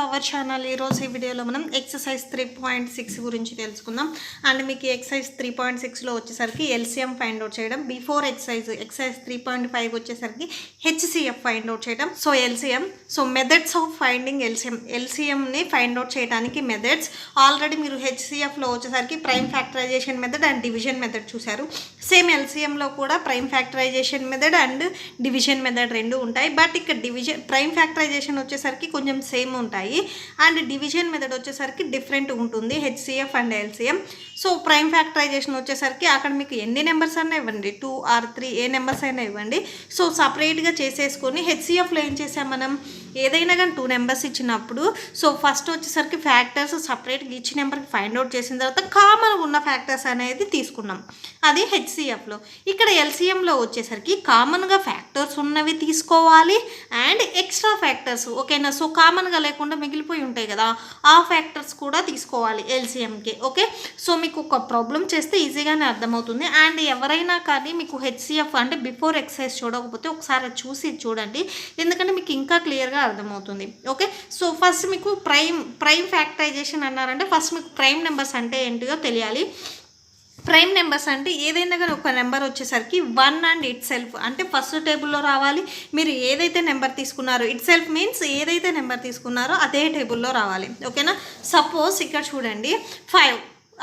Our channel. ఈరోజు ఈ వీడియోలో మనం ఎక్సర్సైజ్ 3.6 గురించి తెలుసుకుందాం. అండ్ మీకు ఎక్సర్సైజ్ 3.6లో వచ్చేసరికి ఎల్సిఎం ఫైండ్ అవుట్ చేయడం, బిఫోర్ ఎక్సర్సైజ్ 3.5 వచ్చేసరికి హెచ్సిఎఫ్ ఫైండ్ అవుట్ చేయడం. So LCM, so methods of finding ఎల్సిఎంని ఫైండ్ అవుట్ చేయడానికి మెథడ్స్ ఆల్రెడీ మీరు హెచ్సిఎఫ్లో వచ్చేసరికి prime factorization method and division method చూశారు. సేమ్ ఎల్సిఎంలో కూడా prime factorization method and division method రెండు ఉంటాయి. బట్ ఇక్కడ ప్రైమ్ ఫ్యాక్టరైజేషన్ వచ్చేసరికి కొంచెం సేమ్ ఉంటాయి అండ్ డివిజన్ మెథడ్ వచ్చేసరికి డిఫరెంట్ ఉంటుంది HCF and LCM. So prime factorization వచ్చేసరికి అక్కడ మీకు ఎన్ని నెంబర్స్ అయినా ఇవ్వండి, 2 or 3 ఏ నెంబర్స్ అయినా ఇవ్వండి. సో సపరేట్గా చేసేసుకొని హెచ్సిఎఫ్లో ఏం చేసాం మనం, ఏదైనా కానీ 2 నెంబర్స్ ఇచ్చినప్పుడు సో ఫస్ట్ వచ్చేసరికి ఫ్యాక్టర్స్ సపరేట్గా ఇచ్చి నెంబర్కి ఫైండ్ అవుట్ చేసిన తర్వాత కామన్గా ఉన్న ఫ్యాక్టర్స్ అనేది తీసుకున్నాం, అది హెచ్సిఎఫ్లో. ఇక్కడ ఎల్సిఎంలో వచ్చేసరికి కామన్గా ఫ్యాక్టర్స్ ఉన్నవి తీసుకోవాలి అండ్ ఎక్స్ట్రా ఫ్యాక్టర్స్, ఓకేనా. సో కామన్గా లేకుండా మిగిలిపోయి ఉంటాయి కదా, ఆ ఫ్యాక్టర్స్ కూడా తీసుకోవాలి ఎల్సిఎంకి, ఓకే. సో మీకు ఒక ప్రాబ్లం చేస్తే ఈజీగానే అర్థమవుతుంది. అండ్ ఎవరైనా కానీ మీకు హెచ్సిఎఫ్ అంటే బిఫోర్ ఎక్సర్సైజ్ చూడకపోతే ఒకసారి చూసి చూడండి, ఎందుకంటే మీకు ఇంకా క్లియర్గా అర్థమవుతుంది, ఓకే. సో ఫస్ట్ మీకు ప్రైమ్ ఫ్యాక్టరైజేషన్ అన్నారంటే ఫస్ట్ మీకు ప్రైమ్ నెంబర్స్ అంటే ఏంటిదో తెలియాలి. ప్రైమ్ నెంబర్స్ అంటే ఏదైనా కానీ ఒక నెంబర్ వచ్చేసరికి 1 అండ్ ఇట్ సెల్ఫ్ అంటే ఫస్ట్ టేబుల్లో రావాలి. మీరు ఏదైతే నెంబర్ తీసుకున్నారో, ఇట్ సెల్ఫ్ మీన్స్ ఏదైతే నెంబర్ తీసుకున్నారో అదే టేబుల్లో రావాలి, ఓకేనా. సపోజ్ ఇక్కడ చూడండి 5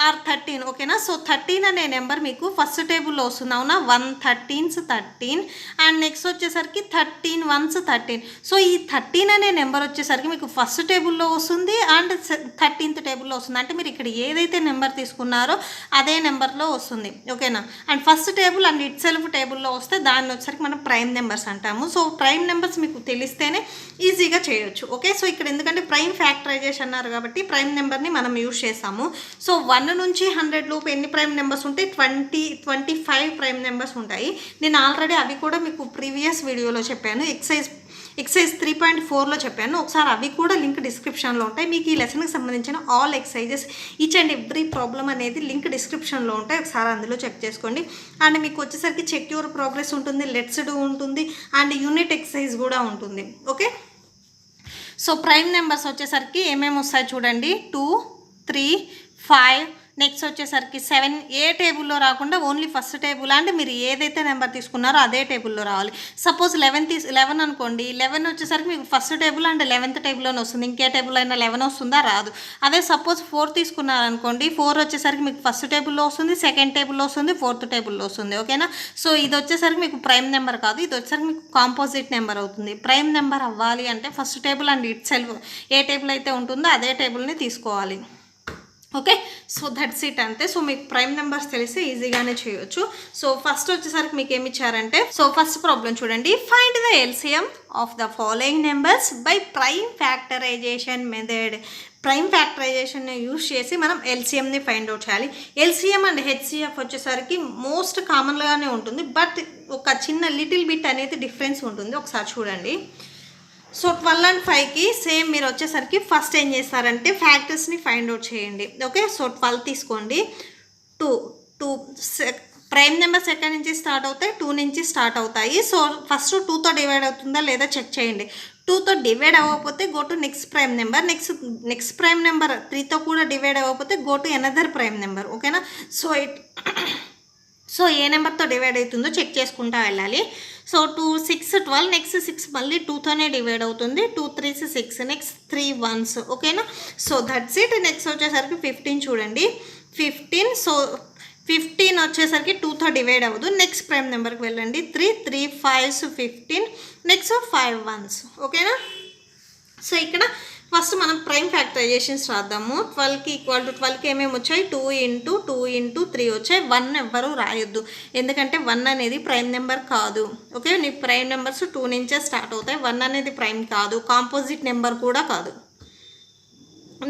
or 13, ఓకేనా. సో 13 అనే నెంబర్ మీకు ఫస్ట్ టేబుల్లో వస్తుంది, అవునా. 1 13s 13 అండ్ నెక్స్ట్ వచ్చేసరికి 13 1s 13. సో ఈ 13 అనే నెంబర్ వచ్చేసరికి మీకు ఫస్ట్ టేబుల్లో వస్తుంది అండ్ 13th టేబుల్లో వస్తుంది. అంటే మీరు ఇక్కడ ఏదైతే నెంబర్ తీసుకున్నారో అదే నెంబర్లో వస్తుంది, ఓకేనా. And first table and it self టేబుల్లో వస్తే దాన్ని వచ్చేసరికి మనం ప్రైమ్ నెంబర్స్ అంటాము. సో ప్రైమ్ నెంబర్స్ మీకు తెలిస్తేనే ఈజీగా చేయొచ్చు, ఓకే. సో ఇక్కడ ఎందుకంటే ప్రైమ్ ఫ్యాక్టరైజేషన్ అన్నారు కాబట్టి ప్రైమ్ నెంబర్ని మనం యూజ్ చేస్తాము. సో 1 నుంచి 100 లోపు ఎన్ని ప్రైమ్ నెంబర్స్ ఉంటాయి, 25 ప్రైమ్ నెంబర్స్ ఉంటాయి. నేను ఆల్రెడీ అవి కూడా మీకు ప్రీవియస్ వీడియోలో చెప్పాను, ఎక్సైజ్ 3.4లో చెప్పాను. ఒకసారి అవి కూడా లింక్ డిస్క్రిప్షన్లో ఉంటాయి. మీకు ఈ లెసన్కి సంబంధించిన all exercises each and every problem అనేది లింక్ డిస్క్రిప్షన్లో ఉంటాయి, ఒకసారి అందులో చెక్ చేసుకోండి. అండ్ మీకు వచ్చేసరికి చెక్ యువర్ ప్రోగ్రెస్ ఉంటుంది, లెట్స్ డూ ఉంటుంది అండ్ యూనిట్ ఎక్సైజ్ కూడా ఉంటుంది, ఓకే. సో ప్రైమ్ నెంబర్స్ వచ్చేసరికి ఏమేమి వస్తాయి చూడండి, 2 3 5 నెక్స్ట్ వచ్చేసరికి 7. ఏ టేబుల్లో రాకుండా ఓన్లీ ఫస్ట్ టేబుల్ అంటే మీరు ఏదైతే నెంబర్ తీసుకున్నారో అదే టేబుల్లో రావాలి. సపోజ్ 11 అనుకోండి, 11 వచ్చేసరికి మీకు ఫస్ట్ టేబుల్ అండ్ 11th టేబుల్లోనే వస్తుంది. ఇంకే టేబుల్ అయినా 11 వస్తుందా, రాదు. అదే సపోజ్ 4 తీసుకున్నారనుకోండి, 4 వచ్చేసరికి మీకు ఫస్ట్ టేబుల్లో వస్తుంది, సెకండ్ టేబుల్లో వస్తుంది, 4th టేబుల్లో వస్తుంది, ఓకేనా. సో ఇది వచ్చేసరికి మీకు ప్రైమ్ నెంబర్ కాదు, ఇది వచ్చేసరికి మీకు కాంపోజిట్ నెంబర్ అవుతుంది. ప్రైమ్ నెంబర్ అవ్వాలి అంటే first table and itself ఏ టేబుల్ అయితే ఉంటుందో అదే టేబుల్ని తీసుకోవాలి, ఓకే. సో దట్స్ ఇట్ అంతే. సో మీకు ప్రైమ్ నెంబర్స్ తెలిస్తే ఈజీగానే చేయొచ్చు. సో ఫస్ట్ వచ్చేసరికి మీకు ఏమి ఇచ్చారంటే, సో ఫస్ట్ ప్రాబ్లం చూడండి, find the LCM of the following numbers by prime factorization method. Prime factorization use చేసి మనం ఎల్సిఎంని ఫైండ్ అవుట్ చేయాలి. ఎల్సిఎం అండ్ హెచ్సిఎఫ్ వచ్చేసరికి మోస్ట్ కామన్గానే ఉంటుంది, బట్ ఒక చిన్న లిటిల్ బిట్ అనేది డిఫరెన్స్ ఉంటుంది, ఒకసారి చూడండి. సో 12 and 5కి సేమ్ మీరు వచ్చేసరికి ఫస్ట్ ఏం చేస్తారంటే ఫ్యాక్టర్స్ని ఫైండ్ అవుట్ చేయండి, ఓకే. సో 12 తీసుకోండి, 2 ప్రైమ్ నెంబర్స్ ఎక్కడి నుంచి స్టార్ట్ అవుతాయి, 2 నుంచి స్టార్ట్ అవుతాయి. సో ఫస్ట్ 2తో డివైడ్ అవుతుందా లేదా చెక్ చేయండి. 2తో డివైడ్ అవ్వకపోతే go to next prime number, next prime number 3తో కూడా డివైడ్ అవ్వకపోతే go to another prime number, ఓకేనా. సో ఏ నెంబర్తో డివైడ్ అవుతుందో చెక్ చేసుకుంటూ వెళ్ళాలి. సో 2 6 12 నెక్స్ట్ 6 మళ్ళీ 2తోనే డివైడ్ అవుతుంది, 2 3s 6 నెక్స్ట్ 3 1s, ఓకేనా. So that's it. నెక్స్ట్ వచ్చేసరికి 15 చూడండి, 15. సో 15 వచ్చేసరికి 2తో డివైడ్ అవ్వదు, నెక్స్ట్ ప్రైమ్ నెంబర్కి వెళ్ళండి, 3 5s 15 నెక్స్ట్ 5 1s, ఓకేనా. సో ఇక్కడ ఫస్ట్ మనం ప్రైమ్ ఫ్యాక్టరైజేషన్స్ రాద్దాము. 12కి ఈక్వల్ టు 12కి ఏమేమి వచ్చాయి, 2 into 2 into 3 వచ్చాయి. 1 ఎవ్వరూ రాయొద్దు, ఎందుకంటే 1 అనేది ప్రైమ్ నెంబర్ కాదు, ఓకే. నీ ప్రైమ్ నెంబర్స్ 2 నుంచే స్టార్ట్ అవుతాయి, 1 అనేది ప్రైమ్ కాదు, కాంపోజిట్ నెంబర్ కూడా కాదు.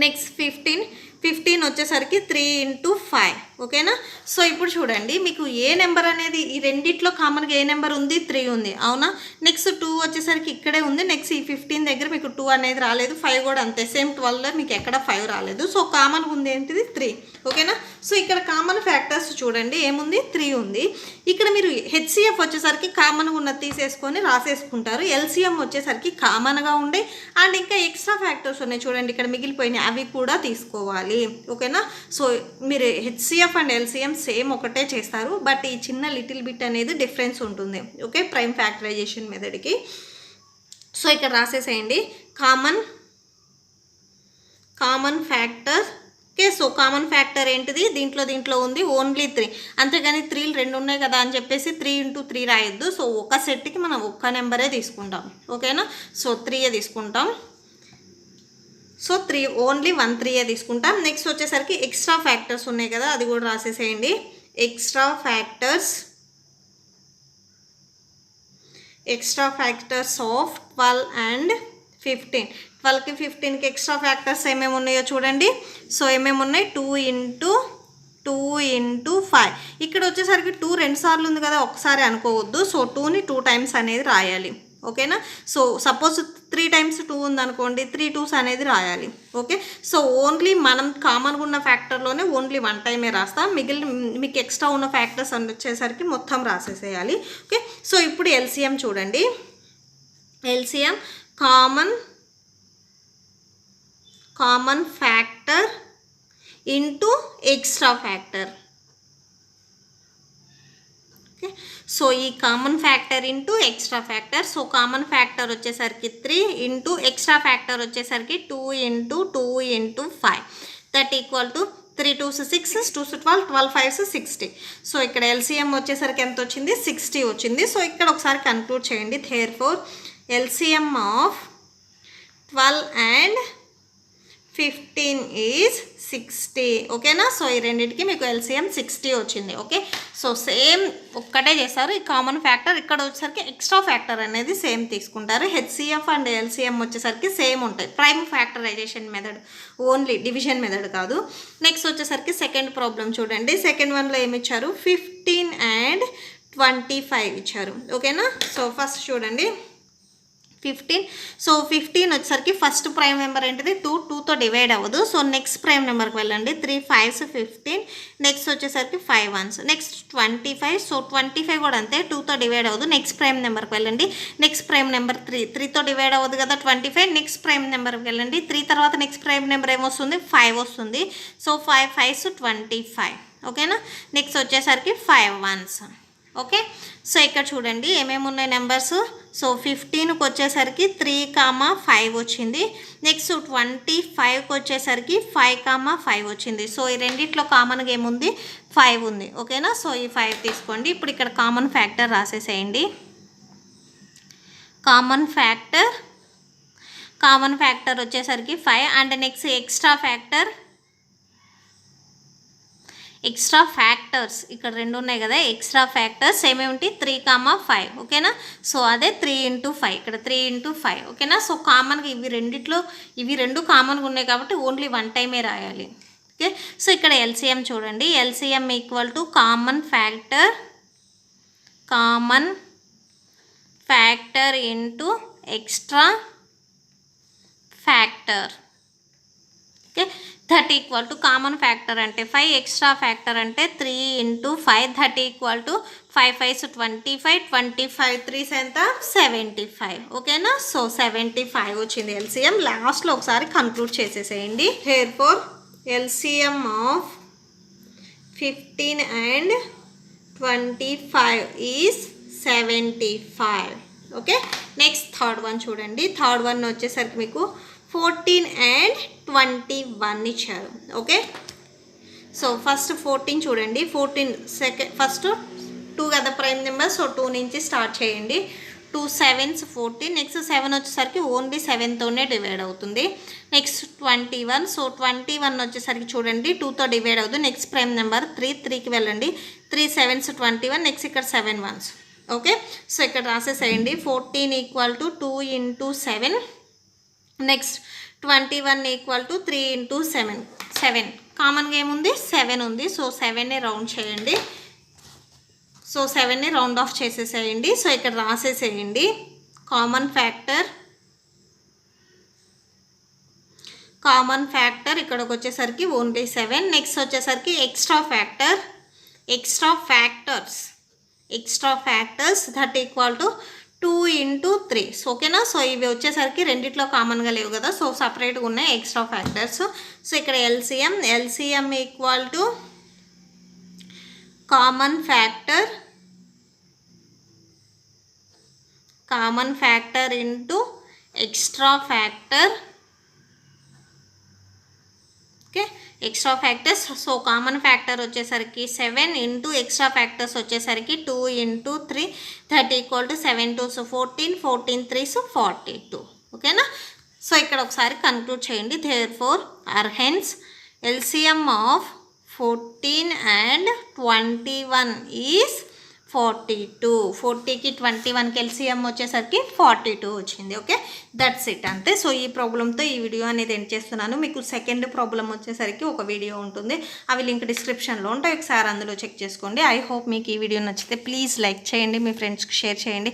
నెక్స్ట్ 15 వచ్చేసరికి 3 into 5 ఓకేనా. సో ఇప్పుడు చూడండి మీకు ఏ నెంబర్ అనేది ఈ రెండిట్లో కామన్గా ఏ నెంబర్ ఉంది 3 ఉంది అవునా. నెక్స్ట్ 2 వచ్చేసరికి ఇక్కడే ఉంది. నెక్స్ట్ ఈ 15 దగ్గర మీకు 2 అనేది రాలేదు. 5 కూడా అంతే సేమ్ 12లో మీకు ఎక్కడ 5 రాలేదు. సో కామన్గా ఉంది ఏంటిది 3 ఓకేనా. సో ఇక్కడ కామన్ ఫ్యాక్టర్స్ చూడండి ఏముంది 3 ఉంది. ఇక్కడ మీరు హెచ్సిఎఫ్ వచ్చేసరికి కామన్గా ఉన్నది తీసేసుకొని రాసేసుకుంటారు. ఎల్సిఎం వచ్చేసరికి కామన్గా ఉండే అండ్ ఇంకా ఎక్స్ట్రా ఫ్యాక్టర్స్ ఉన్నాయి చూడండి ఇక్కడ మిగిలిపోయినాయి అవి కూడా తీసుకోవాలి ఓకేనా. సో మీరు హెచ్సిఎఫ్ అండ్ ఎల్సిఎం సేమ్ ఒకటే చేస్తారు బట్ ఈ చిన్న లిటిల్ బిట్ అనేది డిఫరెన్స్ ఉంటుంది ఓకే ప్రైమ్ ఫ్యాక్టరైజేషన్ మెథడ్కి. సో ఇక్కడ రాసేసేయండి common factor okay. So common factor ఏంటిది దీంట్లో ఉంది ఓన్లీ 3 అంతేగాని 3 2 ఉన్నాయి కదా అని చెప్పేసి 3 × 3 రాయొద్దు. సో ఒక సెట్కి మనం ఒక్క నెంబరే తీసుకుంటాం ఓకేనా. సో 3 తీసుకుంటాం. సో 3 ఓన్లీ 1 3 తీసుకుంటాం. నెక్స్ట్ వచ్చేసరికి ఎక్స్ట్రా ఫ్యాక్టర్స్ ఉన్నాయి కదా అది కూడా రాసేసేయండి. Extra factors of 12 and 15. 12కి 15కి ఎక్స్ట్రా ఫ్యాక్టర్స్ ఏమేమి ఉన్నాయో చూడండి. సో ఏమేమి ఉన్నాయి 2 × 5. ఇక్కడ వచ్చేసరికి 2 2 సార్లు ఉంది కదా ఒకసారి అనుకోవద్దు. సో 2ని 2 times అనేది రాయాలి ఓకేనా. సో సపోజ్ 3 times 2 ఉందనుకోండి 3 2s అనేది రాయాలి ఓకే. సో ఓన్లీ మనం కామన్గా ఉన్న ఫ్యాక్టర్లోనే ఓన్లీ 1 టైమే రాస్తాం. మిగిలిన మీకు ఎక్స్ట్రా ఉన్న ఫ్యాక్టర్స్ అని వచ్చేసరికి మొత్తం రాసేసేయాలి ఓకే. సో ఇప్పుడు ఎల్సిఎం చూడండి. LCM common factor into extra factor okay. So ఈ common factor into extra factor. So common factor వచ్చేసరికి 3 ఇంటూ ఎక్స్ట్రా ఫ్యాక్టర్ వచ్చేసరికి 2 × 5 that equal to 3 2s 6 2s 12 12 5s 60. సో ఇక్కడ ఎల్సిఎం వచ్చేసరికి ఎంత వచ్చింది 60 వచ్చింది. సో ఇక్కడ ఒకసారి కన్క్లూడ్ చేయండి. థెర్ఫోర్ ఎల్సిఎం ఆఫ్ 12 and 15 ఈజ్ 60 ఓకేనా. సో ఈ రెండింటికి మీకు ఎల్సిఎం 60 వచ్చింది ఓకే. సో సేమ్ ఒక్కటే చేస్తారు. ఈ కామన్ ఫ్యాక్టర్ ఇక్కడ వచ్చేసరికి ఎక్స్ట్రా ఫ్యాక్టర్ అనేది సేమ్ తీసుకుంటారు. హెచ్సిఎఫ్ అండ్ ఎల్సిఎం వచ్చేసరికి సేమ్ ఉంటాయి. Prime factorization method only division method కాదు. నెక్స్ట్ వచ్చేసరికి సెకండ్ ప్రాబ్లం చూడండి. సెకండ్ వన్లో ఏమి ఇచ్చారు 15 and 25 ఇచ్చారు ఓకేనా. సో ఫస్ట్ చూడండి 15. సో 15 వచ్చేసరికి ఫస్ట్ ప్రైమ్ నెంబర్ ఏంటిది 2తో డివైడ్ అవ్వదు. సో నెక్స్ట్ ప్రైమ్ నెంబర్కి వెళ్ళండి 3 5s 15. నెక్స్ట్ వచ్చేసరికి 5 1s. నెక్స్ట్ 25. సో 25 కూడా అంతే 2తో డివైడ్ అవ్వదు. నెక్స్ట్ ప్రైమ్ నెంబర్కి వెళ్ళండి. నెక్స్ట్ ప్రైమ్ నెంబర్ 3తో డివైడ్ అవ్వదు కదా 25. నెక్స్ట్ ప్రైమ్ నెంబర్కి వెళ్ళండి. 3 తర్వాత నెక్స్ట్ ప్రైమ్ నెంబర్ ఏమొస్తుంది 5 వస్తుంది. సో 5 5s 25 ఓకేనా. నెక్స్ట్ వచ్చేసరికి 5 1s ఓకే. సో ఇక్కడ చూడండి ఏమేమి ఉన్నాయి నెంబర్స్. సో 15కి వచ్చేసరికి 3, 5 వచ్చింది. నెక్స్ట్ 25కి వచ్చేసరికి 5, 5 వచ్చింది. సో ఈ రెండిట్లో కామన్గా ఏముంది 5 ఉంది ఓకేనా. సో ఈ 5 తీసుకోండి. ఇప్పుడు ఇక్కడ కామన్ ఫ్యాక్టర్ రాసేసేయండి. కామన్ ఫ్యాక్టర్ వచ్చేసరికి 5 అండ్ నెక్స్ట్ ఎక్స్ట్రా ఫ్యాక్టర్స్ ఇక్కడ 2 ఉన్నాయి కదా ఎక్స్ట్రా ఫ్యాక్టర్స్ ఏమేమిటి 3, 5 ఓకేనా. సో అదే 3 × 5 ఇక్కడ 3 × 5 ఓకేనా. సో కామన్గా ఇవి రెండు కామన్గా ఉన్నాయి కాబట్టి ఓన్లీ 1 టైమే రాయాలి ఓకే. సో ఇక్కడ ఎల్సిఎం చూడండి. LCM equal to common factor into extra factor okay. That equal to common factor అంటే 5 ఎక్స్ట్రా ఫ్యాక్టర్ అంటే 3 × 5 that equal to 5 5s 25 25 3s ఎంత 75 ఓకేనా. సో 75 వచ్చింది ఎల్సిఎం. లాస్ట్లో ఒకసారి కన్క్లూడ్ చేసేసేయండి. Therefore LCM of 15 and 25 is 75 okay. Next third one చూడండి. Third one వచ్చేసరికి మీకు 14 and 21 ఇచ్చారు ఓకే. సో ఫస్ట్ 14 చూడండి. 14 ఫస్ట్ 2 కదా ప్రైమ్ నెంబర్. సో 2 నుంచి స్టార్ట్ చేయండి. 2 7s 14. నెక్స్ట్ 7 వచ్చేసరికి ఓన్లీ 7తోనే డివైడ్ అవుతుంది. నెక్స్ట్ 21. సో 21 వచ్చేసరికి చూడండి 2తో డివైడ్ అవుతుంది. నెక్స్ట్ ప్రైమ్ నెంబర్ 3కి వెళ్ళండి. 3 7s 21. నెక్స్ట్ ఇక్కడ 7 1s ఓకే. సో ఇక్కడ రాసేసేయండి. 14 equal to 2 × 7. Next 21 equal to 3 × 7 కామన్గా ఏముంది 7 ఉంది. సో 7ని రౌండ్ చేయండి. సో 7ని రౌండ్ ఆఫ్ చేసేసేయండి. సో ఇక్కడ రాసేసేయండి కామన్ ఫ్యాక్టర్ ఇక్కడికి వచ్చేసరికి ఓన్లీ 7. నెక్స్ట్ వచ్చేసరికి extra factors that equal to 2 into 3. So ఓకేనా. సో ఇవి వచ్చేసరికి రెండిట్లో కామన్గా లేవు కదా, సో సపరేట్గా ఉన్నాయి ఎక్స్ట్రా ఫ్యాక్టర్స్. సో ఇక్కడ LCM equal to common factor into extra factor. Okay, extra factors. So common factor వచ్చేసరికి 7 ఇంటూ ఎక్స్ట్రా ఫ్యాక్టర్స్ వచ్చేసరికి 2 into 3 that equal to 7 2s 14, 14 3s 42. ఓకేనా. సో ఇక్కడ ఒకసారి కన్క్లూడ్ చేయండి. Therefore or hence LCM of 14 and 21 is 42. 40కి 21కి LCM వచ్చేసరికి 42 వచ్చింది. ఓకే, దట్స్ ఇట్, అంతే. సో ఈ ప్రాబ్లంతో ఈ వీడియో అనేది ఎండ్ చేస్తున్నాను. మీకు సెకండ్ ప్రాబ్లం వచ్చేసరికి ఒక వీడియో ఉంటుంది, అవి లింక్ డిస్క్రిప్షన్లో ఉంటాయి, ఒకసారి అందులో చెక్ చేసుకోండి. ఐ హోప్ మీకు ఈ వీడియో నచ్చితే ప్లీజ్ లైక్ చేయండి, మీ ఫ్రెండ్స్కి షేర్ చేయండి,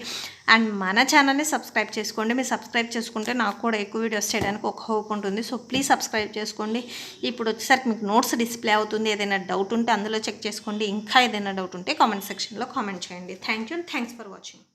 అండ్ మన ఛానల్ని సబ్స్క్రైబ్ చేసుకోండి. మీరు సబ్స్క్రైబ్ చేసుకుంటే నాకు కూడా ఎక్కువ వీడియోస్ చేయడానికి ఒక హోప్ ఉంటుంది. సో ప్లీజ్ సబ్స్క్రైబ్ చేసుకోండి. ఇప్పుడు వచ్చేసరికి మీకు నోట్స్ డిస్ప్లే అవుతుంది. ఏదైనా డౌట్ ఉంటే అందులో చెక్ చేసుకోండి. ఇంకా ఏదైనా డౌట్ ఉంటే కామెంట్ సెక్షన్లో కామెంట్ చేయండి. Thank you, thanks for watching.